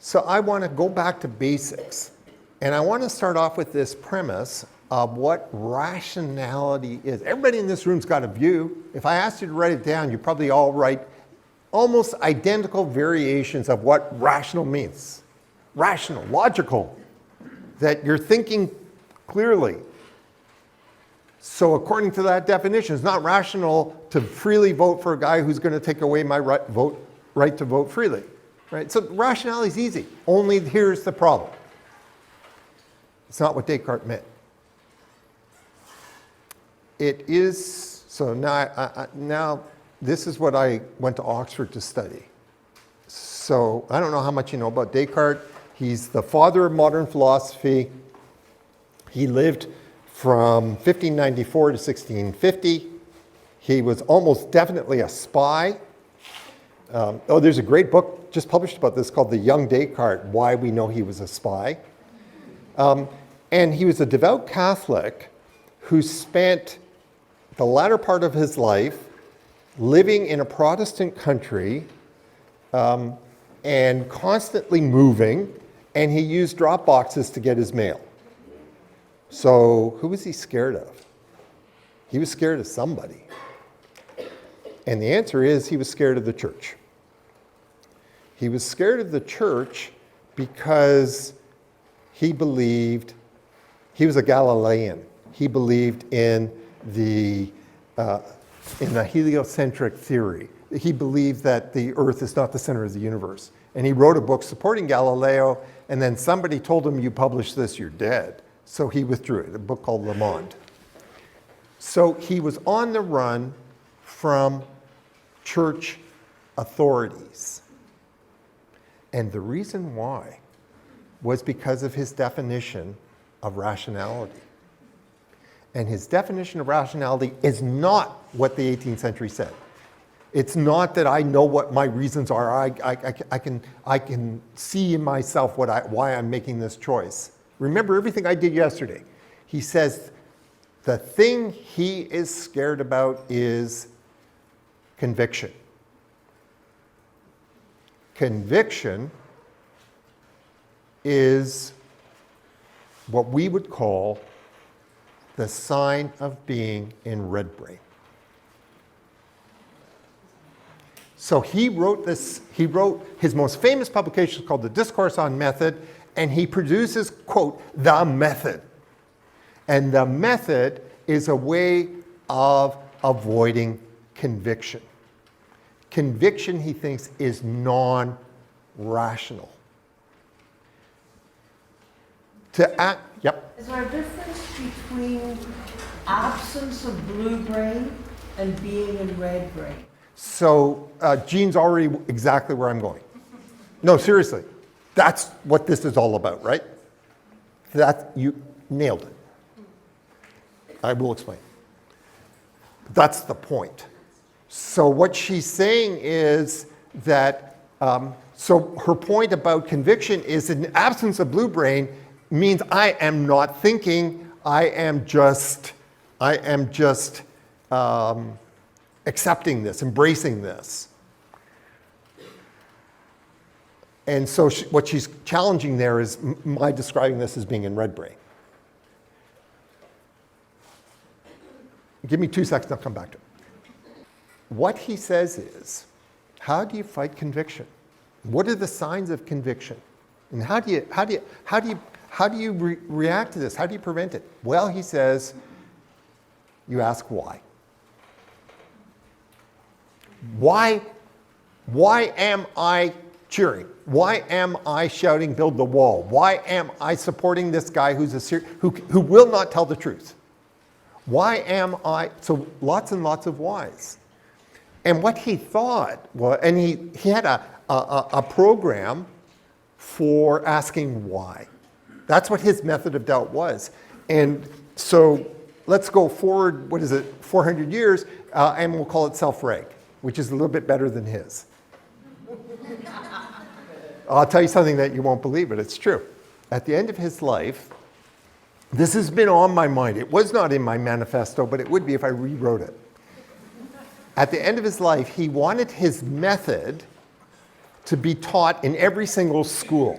So I want to go back to basics. And I want to start off with this premise of what rationality is. Everybody in this room's got a view. If I asked you to write it down, you probably all write almost identical variations of what rational means. Rational, logical, that you're thinking clearly. So according to that definition, it's not rational to freely vote for a guy who's going to take away my right to vote freely. Right? So rationality is easy. Only here's the problem. It's not what Descartes meant. It is, so now this is what I went to Oxford to study. So I don't know how much you know about Descartes. He's the father of modern philosophy. He lived from 1594 to 1650. He was almost definitely a spy. There's a great book just published about this called The Young Descartes, Why We Know He Was a Spy. And he was a devout Catholic who spent the latter part of his life living in a Protestant country and constantly moving, and he used drop boxes to get his mail. So who was he scared of? He was scared of somebody. And the answer is he was scared of the church. He was scared of the church because he believed, he was a Galilean. He believed in the heliocentric theory. He believed that the earth is not the center of the universe. And he wrote a book supporting Galileo, and then somebody told him, you publish this, you're dead. So he withdrew it, a book called Le Monde. So he was on the run from church authorities. And the reason why was because of his definition of rationality. And his definition of rationality is not what the 18th century said. It's not that I know what my reasons are. I can see in myself why I'm making this choice. Remember everything I did yesterday. He says the thing he is scared about is conviction. Conviction is what we would call the sign of being in red brain. So he wrote his most famous publication called The Discourse on Method, and he produces, quote, the method. And the method is a way of avoiding conviction. Conviction, he thinks, is non-rational. Yep. Is there a difference between absence of blue brain and being in red brain? So Jean's already exactly where I'm going. No, seriously. That's what this is all about, right? You nailed it. I will explain. That's the point. So what she's saying is that, so her point about conviction is an absence of blue brain means I am not thinking, I am just accepting this, embracing this. And so what she's challenging there is my describing this as being in red brain. Give me 2 seconds, I'll come back to it. What he says is, how do you fight conviction? What are the signs of conviction? And how do you react to this? How do you prevent it? Well, he says, you ask why. Why am I cheering? Why am I shouting, build the wall? Why am I supporting this guy who will not tell the truth? Why am I? So lots and lots of whys. And what he thought, and he had a program for asking why. That's what his method of doubt was. And so let's go forward, 400 years, and we'll call it self-reg, which is a little bit better than his. I'll tell you something that you won't believe, but it's true. At the end of his life, this has been on my mind. It was not in my manifesto, but it would be if I rewrote it. At the end of his life, he wanted his method to be taught in every single school.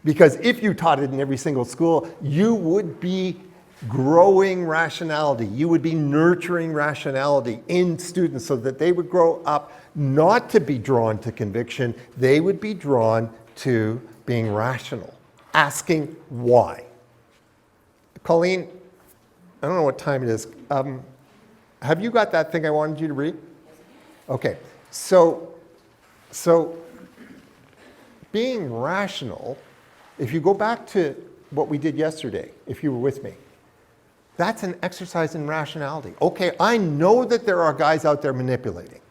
Because if you taught it in every single school, you would be growing rationality. You would be nurturing rationality in students so that they would grow up not to be drawn to conviction, they would be drawn to being rational, asking why. Colleen, I don't know what time it is. Have you got that thing I wanted you to read? Okay, so being rational, if you go back to what we did yesterday, if you were with me, that's an exercise in rationality. Okay, I know that there are guys out there manipulating.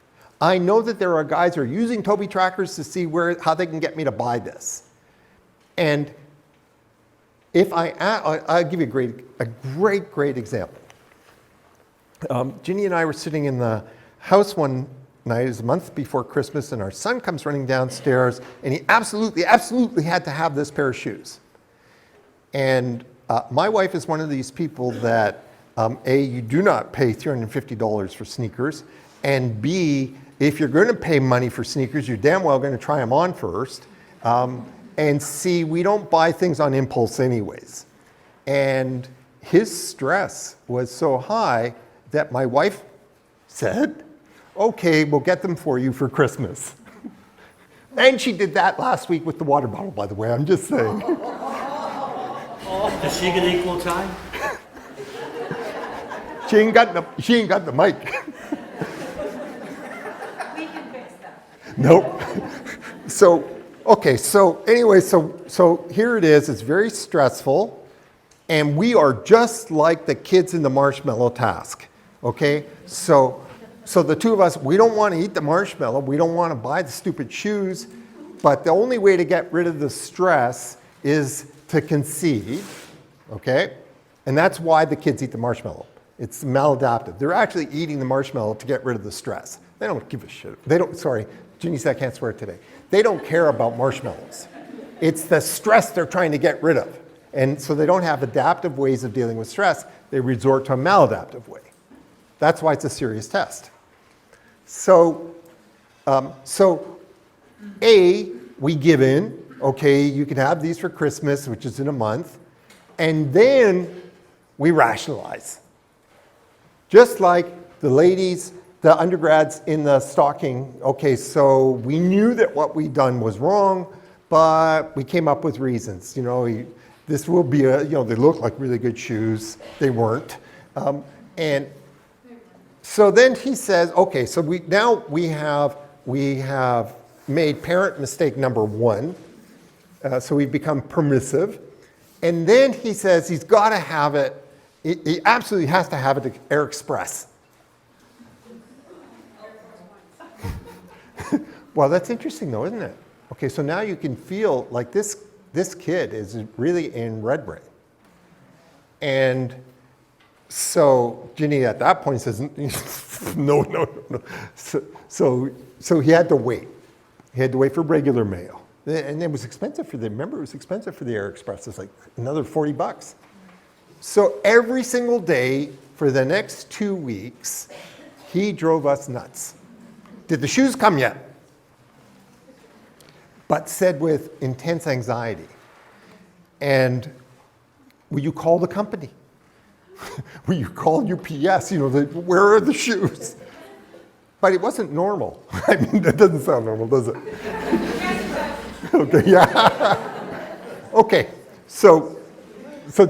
I know that there are guys who are using Toby trackers to see how they can get me to buy this. And if I'll give you a great example. Ginny and I were sitting in the house one night, it was a month before Christmas, and our son comes running downstairs, and he absolutely had to have this pair of shoes. And my wife is one of these people that, A, you do not pay $350 for sneakers, and B, if you're going to pay money for sneakers, you're damn well going to try them on first. And C, we don't buy things on impulse anyways. And his stress was so high that my wife said, okay, we'll get them for you for Christmas. And she did that last week with the water bottle, by the way, I'm just saying. Does she get equal time? She ain't got the mic. We can fix that. Nope. So here it is. It's very stressful, and we are just like the kids in the marshmallow task. Okay? So the two of us, we don't want to eat the marshmallow. We don't want to buy the stupid shoes. But the only way to get rid of the stress is to concede. Okay? And that's why the kids eat the marshmallow. It's maladaptive. They're actually eating the marshmallow to get rid of the stress. They don't give a shit. Sorry, Ginny said I can't swear today. They don't care about marshmallows. It's the stress they're trying to get rid of. And so they don't have adaptive ways of dealing with stress. They resort to a maladaptive way. That's why it's a serious test. So A, we give in. Okay, you can have these for Christmas, which is in a month. And then we rationalize. Just like the ladies, the undergrads in the stocking, okay, so we knew that what we'd done was wrong, but we came up with reasons. You know, this will be they look like really good shoes. They weren't. And so then he says, okay, so we have made parent mistake number one. So we've become permissive. And then he says he's got to have it. He absolutely has to have it at Air Express. Well, that's interesting though, isn't it? Okay, so now you can feel like this kid is really in red brain. And so Ginny at that point says, no. So he had to wait. He had to wait for regular mail. And it was expensive for them. Remember, it was expensive for the Air Express. It's like another $40. So every single day for the next 2 weeks, he drove us nuts. Did the shoes come yet? But said with intense anxiety. And will you call the company? Will you call UPS? Where are the shoes? But it wasn't normal. I mean, that doesn't sound normal, does it? Okay, yeah. Okay, so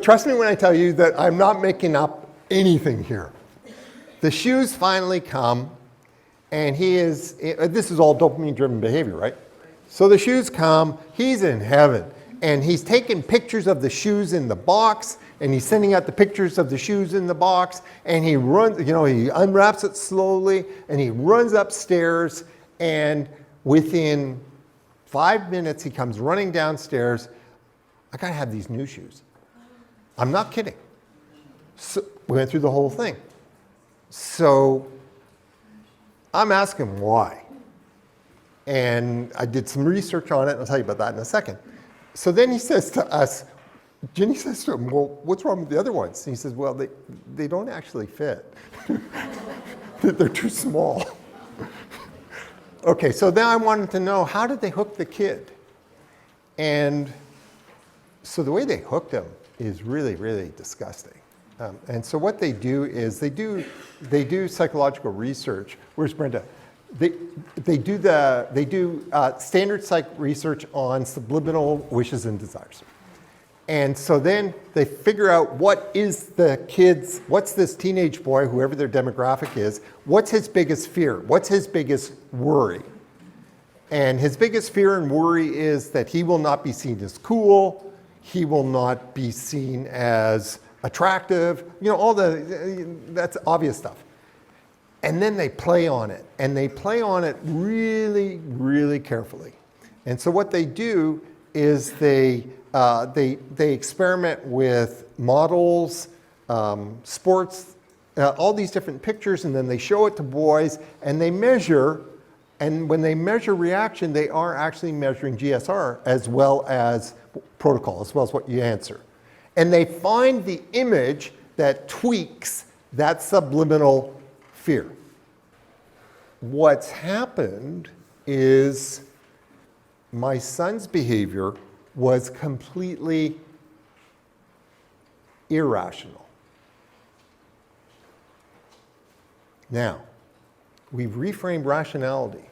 trust me when I tell you that I'm not making up anything here. The shoes finally come, and this is all dopamine-driven behavior, right? So the shoes come, he's in heaven, and he's taking pictures of the shoes in the box, and he's sending out the pictures of the shoes in the box, and he runs, he unwraps it slowly, and he runs upstairs, and within 5 minutes, he comes running downstairs. I gotta have these new shoes. I'm not kidding. So we went through the whole thing. So I'm asking why. And I did some research on it, and I'll tell you about that in a second. So then he says to us, Ginny says to him, well, what's wrong with the other ones? And he says, well, they don't actually fit. They're too small. Okay, so then I wanted to know, how did they hook the kid? And so the way they hooked him is really, really disgusting. And so what they do is they do psychological research. Where's Brenda? They do standard psych research on subliminal wishes and desires. And so then they figure out what's this teenage boy, whoever their demographic is, what's his biggest fear? What's his biggest worry? And his biggest fear and worry is that he will not be seen as cool, he will not be seen as attractive, that's obvious stuff. And then they play on it, and they play on it really, really carefully. And so what they do is they experiment with models, sports, all these different pictures, and then they show it to boys, and they measure. And when they measure reaction, they are actually measuring GSR as well as protocol, as well as what you answer. And they find the image that tweaks that subliminal fear. What's happened is my son's behavior was completely irrational. Now, we've reframed rationality.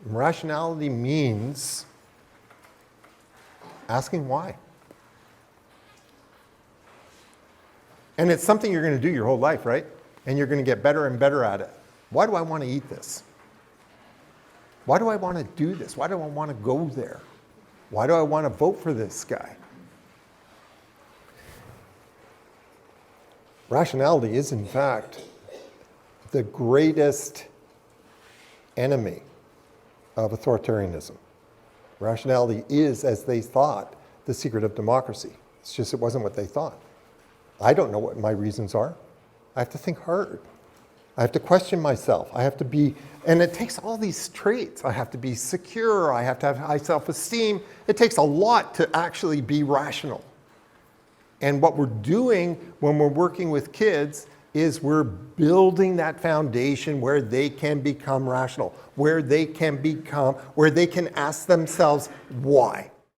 Rationality means asking why. And it's something you're going to do your whole life, right? And you're going to get better and better at it. Why do I want to eat this? Why do I want to do this? Why do I want to go there? Why do I want to vote for this guy? Rationality is, in fact, the greatest enemy of authoritarianism. Rationality is, as they thought, the secret of democracy. It's just it wasn't what they thought. I don't know what my reasons are. I have to think hard. I have to question myself. I have to be, and it takes all these traits. I have to be secure. I have to have high self-esteem. It takes a lot to actually be rational. And what we're doing when we're working with kids is we're building that foundation where they can become rational, where they can ask themselves why.